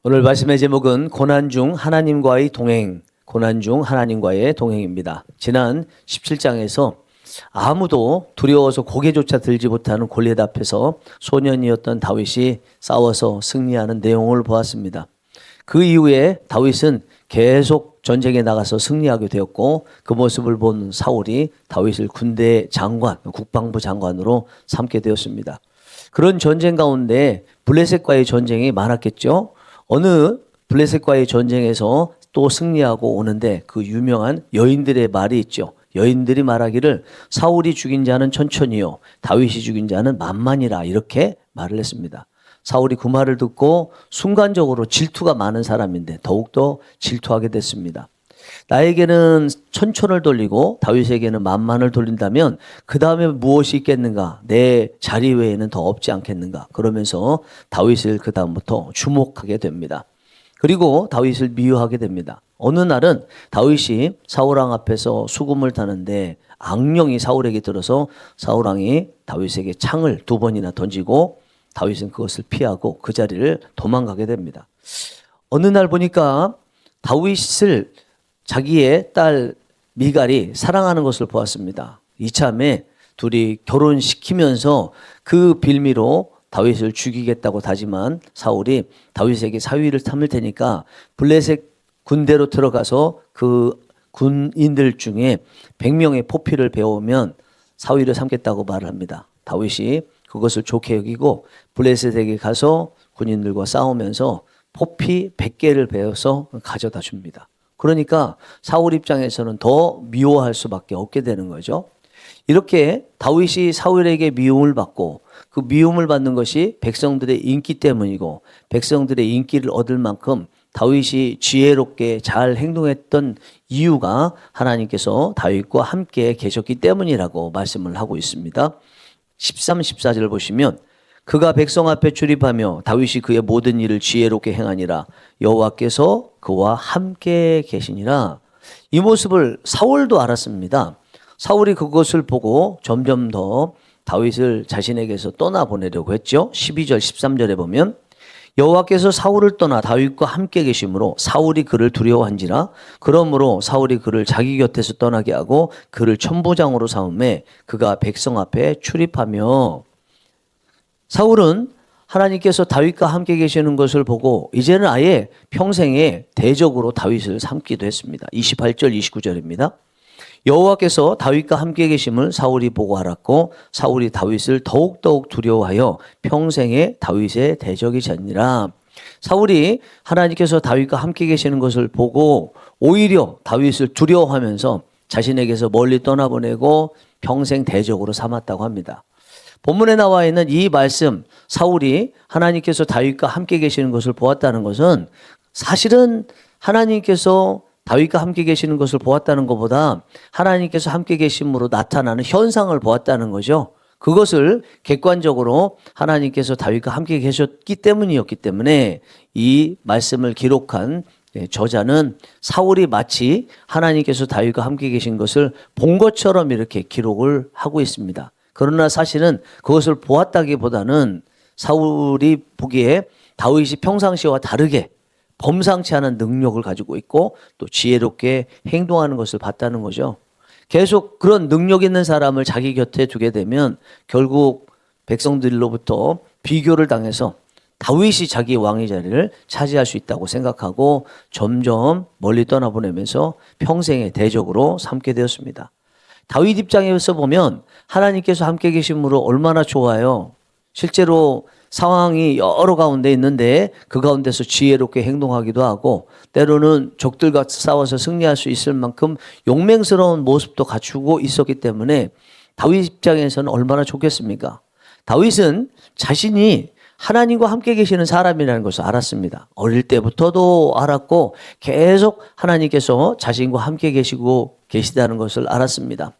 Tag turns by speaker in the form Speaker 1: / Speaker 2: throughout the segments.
Speaker 1: 오늘 말씀의 제목은 고난 중 하나님과의 동행, 고난 중 하나님과의 동행입니다. 지난 17장에서 아무도 두려워서 고개조차 들지 못하는 골리앗 앞에서 소년이었던 다윗이 싸워서 승리하는 내용을 보았습니다. 그 이후에 다윗은 계속 전쟁에 나가서 승리하게 되었고, 그 모습을 본 사울이 다윗을 군대 장관, 국방부 장관으로 삼게 되었습니다. 그런 전쟁 가운데 블레셋과의 전쟁이 많았겠죠. 어느 블레셋과의 전쟁에서 또 승리하고 오는데 그 유명한 여인들의 말이 있죠. 여인들이 말하기를 사울이 죽인 자는 천천히요 다윗이 죽인 자는 만만이라, 이렇게 말을 했습니다. 사울이 그 말을 듣고 순간적으로 질투가 많은 사람인데 더욱더 질투하게 됐습니다. 나에게는 천천을 돌리고 다윗에게는 만만을 돌린다면 그 다음에 무엇이 있겠는가? 내 자리 외에는 더 없지 않겠는가? 그러면서 다윗을 그 다음부터 주목하게 됩니다. 그리고 다윗을 미워하게 됩니다. 어느 날은 다윗이 사울왕 앞에서 수금을 타는데 악령이 사울에게 들어서 사울왕이 다윗에게 창을 2번이나 던지고 다윗은 그것을 피하고 그 자리를 도망가게 됩니다. 어느 날 보니까 다윗을 자기의 딸 미갈이 사랑하는 것을 보았습니다. 이참에 둘이 결혼시키면서 그 빌미로 다윗을 죽이겠다고 다짐한 사울이 다윗에게 사위를 삼을 테니까 블레셋 군대로 들어가서 그 군인들 중에 100명의 포피를 배우면 사위를 삼겠다고 말을 합니다. 다윗이 그것을 좋게 여기고 블레셋에게 가서 군인들과 싸우면서 포피 100개를 배워서 가져다 줍니다. 그러니까 사울 입장에서는 더 미워할 수밖에 없게 되는 거죠. 이렇게 다윗이 사울에게 미움을 받고 그 미움을 받는 것이 백성들의 인기 때문이고, 백성들의 인기를 얻을 만큼 다윗이 지혜롭게 잘 행동했던 이유가 하나님께서 다윗과 함께 계셨기 때문이라고 말씀을 하고 있습니다. 13, 14절을 보시면 그가 백성 앞에 출입하며 다윗이 그의 모든 일을 지혜롭게 행하니라 여호와께서 그와 함께 계시니라. 이 모습을 사울도 알았습니다. 사울이 그것을 보고 점점 더 다윗을 자신에게서 떠나보내려고 했죠. 12절 13절에 보면 여호와께서 사울을 떠나 다윗과 함께 계심으로 사울이 그를 두려워한지라. 그러므로 사울이 그를 자기 곁에서 떠나게 하고 그를 천부장으로 삼음에 그가 백성 앞에 출입하며. 사울은 하나님께서 다윗과 함께 계시는 것을 보고 이제는 아예 평생에 대적으로 다윗을 삼기도 했습니다. 28절 29절입니다. 여호와께서 다윗과 함께 계심을 사울이 보고 알았고 사울이 다윗을 더욱더욱 두려워하여 평생에 다윗의 대적이 졌니라. 사울이 하나님께서 다윗과 함께 계시는 것을 보고 오히려 다윗을 두려워하면서 자신에게서 멀리 떠나보내고 평생 대적으로 삼았다고 합니다. 본문에 나와 있는 이 말씀, 사울이 하나님께서 다윗과 함께 계시는 것을 보았다는 것은 사실은 하나님께서 다윗과 함께 계시는 것을 보았다는 것보다 하나님께서 함께 계심으로 나타나는 현상을 보았다는 거죠. 그것을 객관적으로 하나님께서 다윗과 함께 계셨기 때문이었기 때문에 이 말씀을 기록한 저자는 사울이 마치 하나님께서 다윗과 함께 계신 것을 본 것처럼 이렇게 기록을 하고 있습니다. 그러나 사실은 그것을 보았다기보다는 사울이 보기에 다윗이 평상시와 다르게 범상치 않은 능력을 가지고 있고 또 지혜롭게 행동하는 것을 봤다는 거죠. 계속 그런 능력 있는 사람을 자기 곁에 두게 되면 결국 백성들로부터 비교를 당해서 다윗이 자기 왕의 자리를 차지할 수 있다고 생각하고 점점 멀리 떠나보내면서 평생의 대적으로 삼게 되었습니다. 다윗 입장에서 보면 하나님께서 함께 계심으로 얼마나 좋아요. 실제로 상황이 여러 가운데 있는데 그 가운데서 지혜롭게 행동하기도 하고 때로는 적들과 싸워서 승리할 수 있을 만큼 용맹스러운 모습도 갖추고 있었기 때문에 다윗 입장에서는 얼마나 좋겠습니까? 다윗은 자신이 하나님과 함께 계시는 사람이라는 것을 알았습니다. 어릴 때부터도 알았고 계속 하나님께서 자신과 함께 계시다는 것을 알았습니다.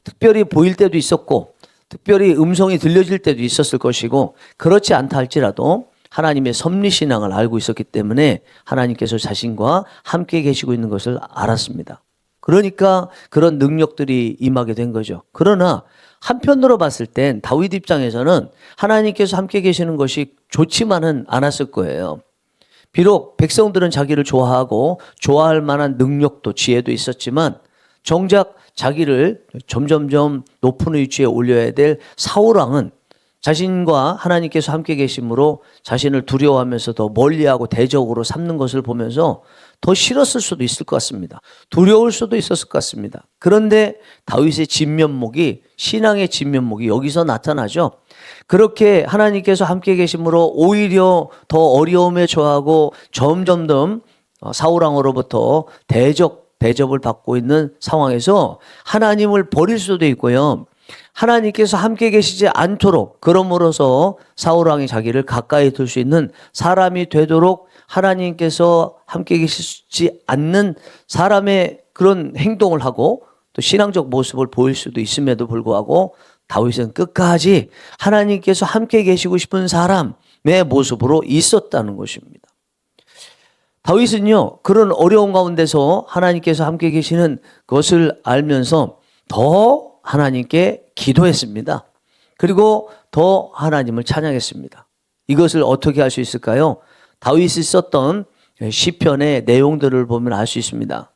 Speaker 1: 특별히 보일 때도 있었고 특별히 음성이 들려질 때도 있었을 것이고 그렇지 않다 할지라도 하나님의 섭리신앙을 알고 있었기 때문에 하나님께서 자신과 함께 계시고 있는 것을 알았습니다. 그러니까 그런 능력들이 임하게 된 거죠. 그러나 한편으로 봤을 땐 다윗 입장에서는 하나님께서 함께 계시는 것이 좋지만은 않았을 거예요. 비록 백성들은 자기를 좋아하고 좋아할 만한 능력도 지혜도 있었지만 정작 자기를 점점점 높은 위치에 올려야 될 사울 왕은 자신과 하나님께서 함께 계심으로 자신을 두려워하면서 더 멀리하고 대적으로 삼는 것을 보면서 더 싫었을 수도 있을 것 같습니다. 두려울 수도 있었을 것 같습니다. 그런데 다윗의 진면목이, 신앙의 진면목이 여기서 나타나죠. 그렇게 하나님께서 함께 계심으로 오히려 더 어려움에 처하고 점점점 사울왕으로부터 대접을 받고 있는 상황에서 하나님을 버릴 수도 있고요. 하나님께서 함께 계시지 않도록, 그러므로서 사울왕이 자기를 가까이 둘 수 있는 사람이 되도록 하나님께서 함께 계시지 않는 사람의 그런 행동을 하고 또 신앙적 모습을 보일 수도 있음에도 불구하고 다윗은 끝까지 하나님께서 함께 계시고 싶은 사람의 모습으로 있었다는 것입니다. 다윗은요, 그런 어려운 가운데서 하나님께서 함께 계시는 것을 알면서 더 하나님께 기도했습니다. 그리고 더 하나님을 찬양했습니다. 이것을 어떻게 할 수 있을까요? 다윗이 썼던 시편의 내용들을 보면 알 수 있습니다.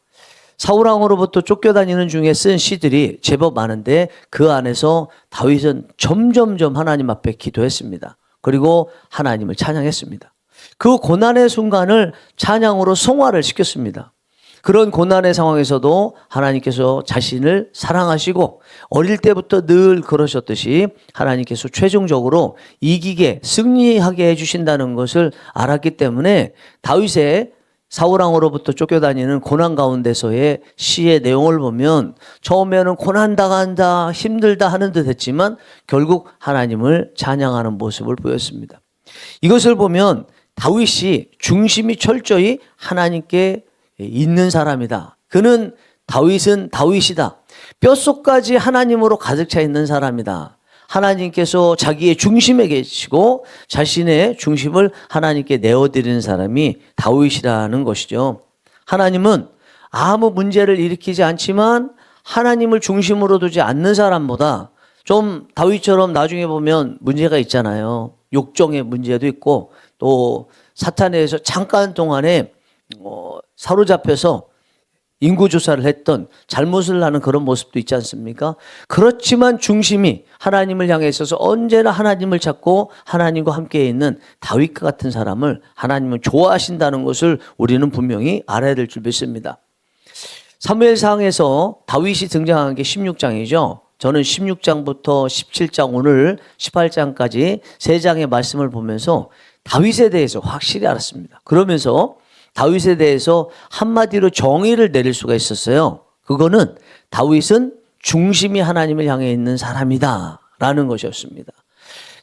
Speaker 1: 사울왕으로부터 쫓겨다니는 중에 쓴 시들이 제법 많은데 그 안에서 다윗은 점점점 하나님 앞에 기도했습니다. 그리고 하나님을 찬양했습니다. 그 고난의 순간을 찬양으로 성화를 시켰습니다. 그런 고난의 상황에서도 하나님께서 자신을 사랑하시고 어릴 때부터 늘 그러셨듯이 하나님께서 최종적으로 이기게 승리하게 해주신다는 것을 알았기 때문에 다윗의 사울왕으로부터 쫓겨다니는 고난 가운데서의 시의 내용을 보면 처음에는 고난당한다, 힘들다 하는 듯 했지만 결국 하나님을 찬양하는 모습을 보였습니다. 이것을 보면 다윗이 중심이 철저히 하나님께 있는 사람이다. 다윗은 다윗이다. 뼛속까지 하나님으로 가득 차 있는 사람이다. 하나님께서 자기의 중심에 계시고 자신의 중심을 하나님께 내어드리는 사람이 다윗이라는 것이죠. 하나님은 아무 문제를 일으키지 않지만 하나님을 중심으로 두지 않는 사람보다 좀 다윗처럼 나중에 보면 문제가 있잖아요. 욕정의 문제도 있고 또 사탄에 의해서 잠깐 동안에 사로잡혀서 인구조사를 했던 잘못을 하는 그런 모습도 있지 않습니까? 그렇지만 중심이 하나님을 향해 있어서 언제나 하나님을 찾고 하나님과 함께 있는 다윗과 같은 사람을 하나님은 좋아하신다는 것을 우리는 분명히 알아야 될 줄 믿습니다. 사무엘상에서 다윗이 등장한 게 16장이죠. 저는 16장부터 17장 오늘 18장까지 3장의 말씀을 보면서 다윗에 대해서 확실히 알았습니다. 그러면서 다윗에 대해서 한마디로 정의를 내릴 수가 있었어요. 그거는 다윗은 중심이 하나님을 향해 있는 사람이다 라는 것이었습니다.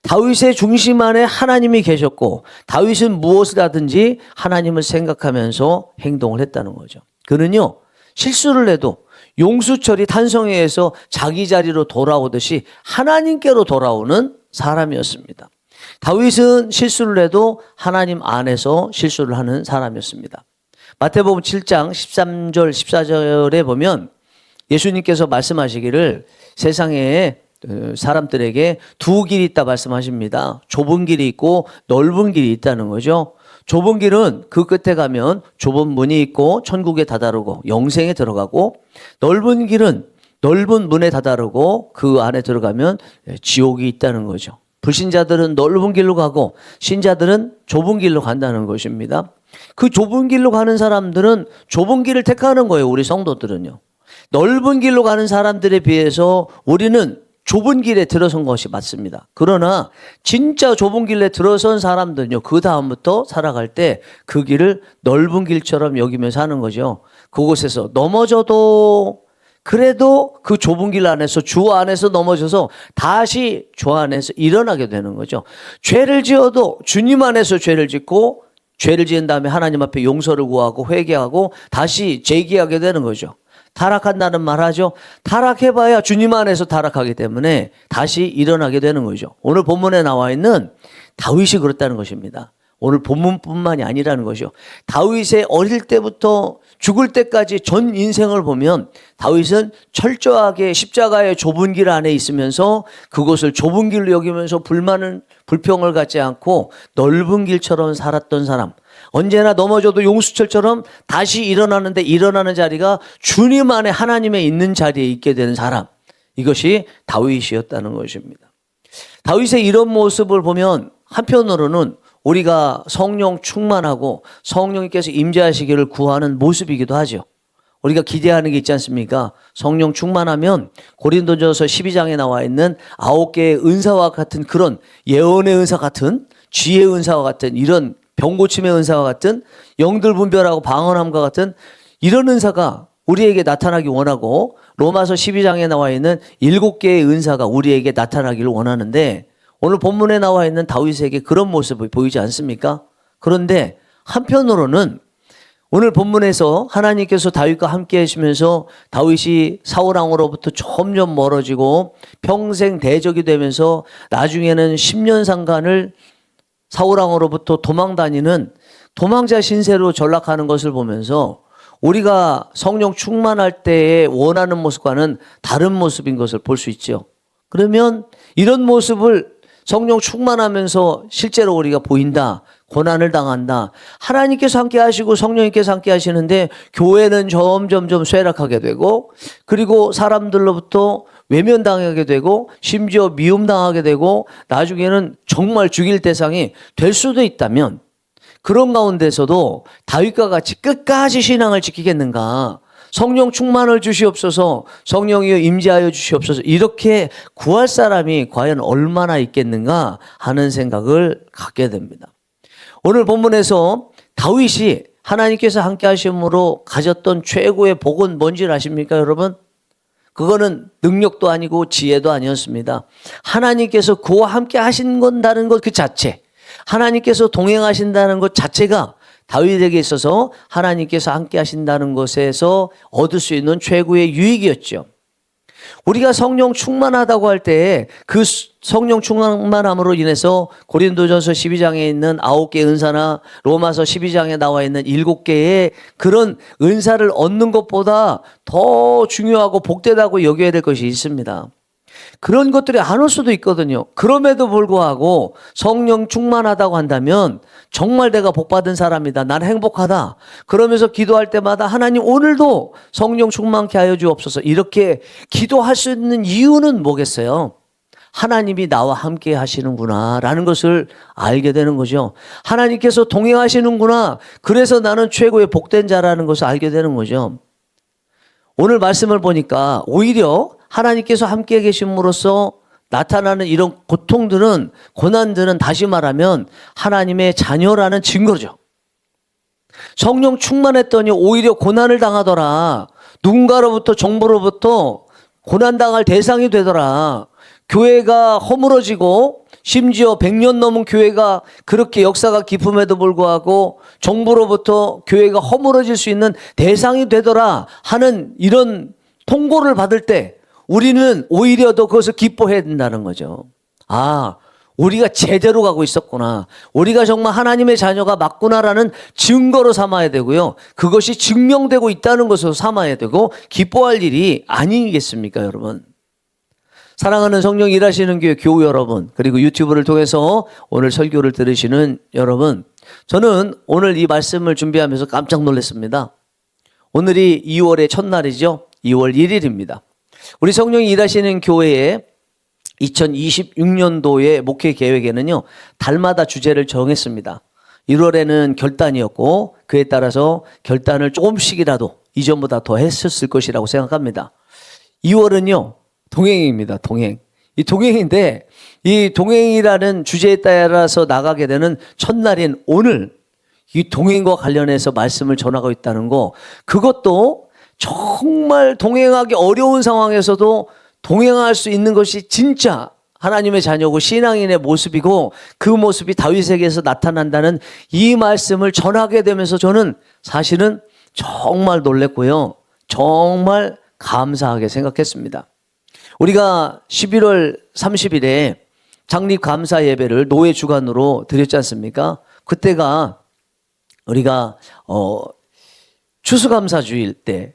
Speaker 1: 다윗의 중심 안에 하나님이 계셨고 다윗은 무엇을 하든지 하나님을 생각하면서 행동을 했다는 거죠. 그는요, 실수를 해도 용수철이 탄성에 의해서 자기 자리로 돌아오듯이 하나님께로 돌아오는 사람이었습니다. 다윗은 실수를 해도 하나님 안에서 실수를 하는 사람이었습니다. 마태복음 7장 13절 14절에 보면 예수님께서 말씀하시기를 세상에 사람들에게 두 길이 있다 말씀하십니다. 좁은 길이 있고 넓은 길이 있다는 거죠. 좁은 길은 그 끝에 가면 좁은 문이 있고 천국에 다다르고 영생에 들어가고, 넓은 길은 넓은 문에 다다르고 그 안에 들어가면 지옥이 있다는 거죠. 불신자들은 넓은 길로 가고 신자들은 좁은 길로 간다는 것입니다. 그 좁은 길로 가는 사람들은 좁은 길을 택하는 거예요. 우리 성도들은요. 넓은 길로 가는 사람들에 비해서 우리는 좁은 길에 들어선 것이 맞습니다. 그러나 진짜 좁은 길에 들어선 사람들은요, 그 다음부터 살아갈 때 그 길을 넓은 길처럼 여기면서 하는 거죠. 그곳에서 넘어져도 그래도 그 좁은 길 안에서, 주 안에서 넘어져서 다시 주 안에서 일어나게 되는 거죠. 죄를 지어도 주님 안에서 죄를 짓고 죄를 지은 다음에 하나님 앞에 용서를 구하고 회개하고 다시 재기하게 되는 거죠. 타락한다는 말 하죠. 타락해봐야 주님 안에서 타락하기 때문에 다시 일어나게 되는 거죠. 오늘 본문에 나와 있는 다윗이 그렇다는 것입니다. 오늘 본문뿐만이 아니라는 것이죠. 다윗의 어릴 때부터 죽을 때까지 전 인생을 보면 다윗은 철저하게 십자가의 좁은 길 안에 있으면서 그것을 좁은 길로 여기면서 불평을 갖지 않고 넓은 길처럼 살았던 사람, 언제나 넘어져도 용수철처럼 다시 일어나는데 일어나는 자리가 주님 안에 하나님의 있는 자리에 있게 되는 사람. 이것이 다윗이었다는 것입니다. 다윗의 이런 모습을 보면 한편으로는 우리가 성령 충만하고 성령님께서 임재하시기를 구하는 모습이기도 하죠. 우리가 기대하는 게 있지 않습니까? 성령 충만하면 고린도전서 12장에 나와 있는 9개의 은사와 같은 그런 예언의 은사 같은 지혜의 은사와 같은 이런 병고침의 은사와 같은 영들 분별하고 방언함과 같은 이런 은사가 우리에게 나타나기 원하고 로마서 12장에 나와 있는 7개의 은사가 우리에게 나타나기를 원하는데 오늘 본문에 나와 있는 다윗에게 그런 모습이 보이지 않습니까? 그런데 한편으로는 오늘 본문에서 하나님께서 다윗과 함께 하시면서 다윗이 사울 왕으로부터 점점 멀어지고 평생 대적이 되면서 나중에는 10년 상간을 사울 왕으로부터 도망다니는 도망자 신세로 전락하는 것을 보면서 우리가 성령 충만할 때에 원하는 모습과는 다른 모습인 것을 볼 수 있죠. 그러면 이런 모습을 성령 충만하면서 실제로 우리가 보인다. 고난을 당한다. 하나님께서 함께 하시고 성령님께서 함께 하시는데 교회는 점점점 쇠락하게 되고 그리고 사람들로부터 외면당하게 되고 심지어 미움당하게 되고 나중에는 정말 죽일 대상이 될 수도 있다면 그런 가운데서도 다윗과 같이 끝까지 신앙을 지키겠는가? 성령 충만을 주시옵소서, 성령이여 임재하여 주시옵소서 이렇게 구할 사람이 과연 얼마나 있겠는가 하는 생각을 갖게 됩니다. 오늘 본문에서 다윗이 하나님께서 함께 하심으로 가졌던 최고의 복은 뭔지 아십니까 여러분? 그거는 능력도 아니고 지혜도 아니었습니다. 하나님께서 그와 함께 하신다는 것 그 자체, 하나님께서 동행하신다는 것 자체가 다윗에게 있어서 하나님께서 함께 하신다는 것에서 얻을 수 있는 최고의 유익이었죠. 우리가 성령 충만하다고 할 때 그 성령 충만함으로 인해서 고린도전서 12장에 있는 9개 은사나 로마서 12장에 나와 있는 7개의 그런 은사를 얻는 것보다 더 중요하고 복되다고 여겨야 될 것이 있습니다. 그런 것들이 안 올 수도 있거든요. 그럼에도 불구하고 성령 충만하다고 한다면 정말 내가 복받은 사람이다. 난 행복하다. 그러면서 기도할 때마다 하나님 오늘도 성령 충만케 하여 주옵소서. 이렇게 기도할 수 있는 이유는 뭐겠어요? 하나님이 나와 함께 하시는구나 라는 것을 알게 되는 거죠. 하나님께서 동행하시는구나. 그래서 나는 최고의 복된 자라는 것을 알게 되는 거죠. 오늘 말씀을 보니까 오히려 하나님께서 함께 계심으로써 나타나는 이런 고통들은, 고난들은 다시 말하면 하나님의 자녀라는 증거죠. 성령 충만했더니 오히려 고난을 당하더라. 누군가로부터 정부로부터 고난당할 대상이 되더라. 교회가 허물어지고 심지어 100년 넘은 교회가 그렇게 역사가 깊음에도 불구하고 정부로부터 교회가 허물어질 수 있는 대상이 되더라 하는 이런 통고를 받을 때 우리는 오히려 더 그것을 기뻐해야 된다는 거죠. 아, 우리가 제대로 가고 있었구나. 우리가 정말 하나님의 자녀가 맞구나라는 증거로 삼아야 되고요. 그것이 증명되고 있다는 것으로 삼아야 되고 기뻐할 일이 아니겠습니까, 여러분? 사랑하는 성령 일하시는 교회 교우 여러분, 그리고 유튜브를 통해서 오늘 설교를 들으시는 여러분, 저는 오늘 이 말씀을 준비하면서 깜짝 놀랐습니다. 오늘이 2월의 첫날이죠. 2월 1일입니다. 우리 성령이 일하시는 교회의 2026년도의 목회 계획에는요, 달마다 주제를 정했습니다. 1월에는 결단이었고, 그에 따라서 결단을 조금씩이라도 이전보다 더 했었을 것이라고 생각합니다. 2월은요, 동행입니다. 동행. 이 동행인데, 이 동행이라는 주제에 따라서 나가게 되는 첫날인 오늘, 이 동행과 관련해서 말씀을 전하고 있다는 거, 그것도 정말 동행하기 어려운 상황에서도 동행할 수 있는 것이 진짜 하나님의 자녀고 신앙인의 모습이고 그 모습이 다윗에게서 나타난다는 이 말씀을 전하게 되면서 저는 사실은 정말 놀랐고요. 정말 감사하게 생각했습니다. 우리가 11월 30일에 창립 감사 예배를 노예 주간으로 드렸지 않습니까? 그때가 우리가 추수감사주일 때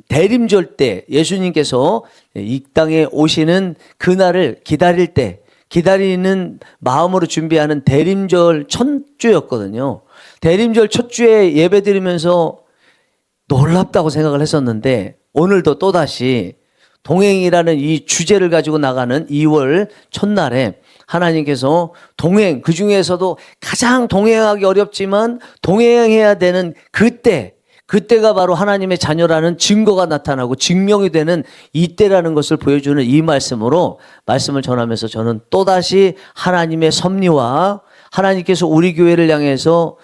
Speaker 1: 대림절 때 예수님께서 이 땅에 오시는 그날을 기다릴 때 기다리는 마음으로 준비하는 대림절 첫주였거든요. 대림절 첫 주에 예배 드리면서 놀랍다고 생각을 했었는데 오늘도 또다시 동행이라는 이 주제를 가지고 나가는 2월 첫날에 하나님께서 동행, 그 중에서도 가장 동행하기 어렵지만 동행해야 되는 그때가 바로 하나님의 자녀라는 증거가 나타나고 증명이 되는 이때라는 것을 보여주는 이 말씀으로 말씀을 전하면서 저는 또다시 하나님의 섭리와 하나님께서 우리 교회를 향해서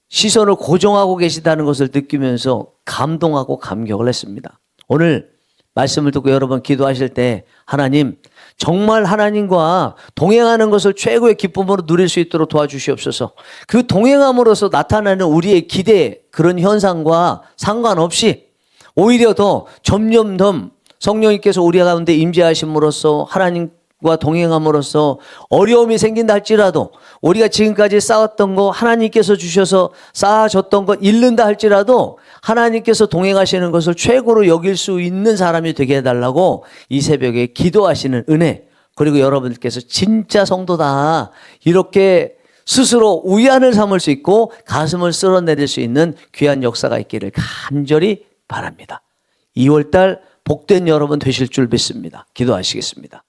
Speaker 1: 시선을 고정하고 계시다는 것을 느끼면서 감동하고 감격을 했습니다. 오늘 말씀을 듣고 여러분 기도하실 때 하나님, 정말 하나님과 동행하는 것을 최고의 기쁨으로 누릴 수 있도록 도와주시옵소서. 그 동행함으로써 나타나는 우리의 기대, 그런 현상과 상관없이 오히려 더 점점 더 성령님께서 우리 가운데 임재하심으로써 하나님과 동행함으로써 어려움이 생긴다 할지라도 우리가 지금까지 쌓았던 거 하나님께서 주셔서 쌓아졌던 것 잃는다 할지라도 하나님께서 동행하시는 것을 최고로 여길 수 있는 사람이 되게 해달라고 이 새벽에 기도하시는 은혜, 그리고 여러분들께서 진짜 성도다 이렇게 스스로 위안을 삼을 수 있고 가슴을 쓸어내릴 수 있는 귀한 역사가 있기를 간절히 바랍니다. 2월달 복된 여러분 되실 줄 믿습니다. 기도하시겠습니다.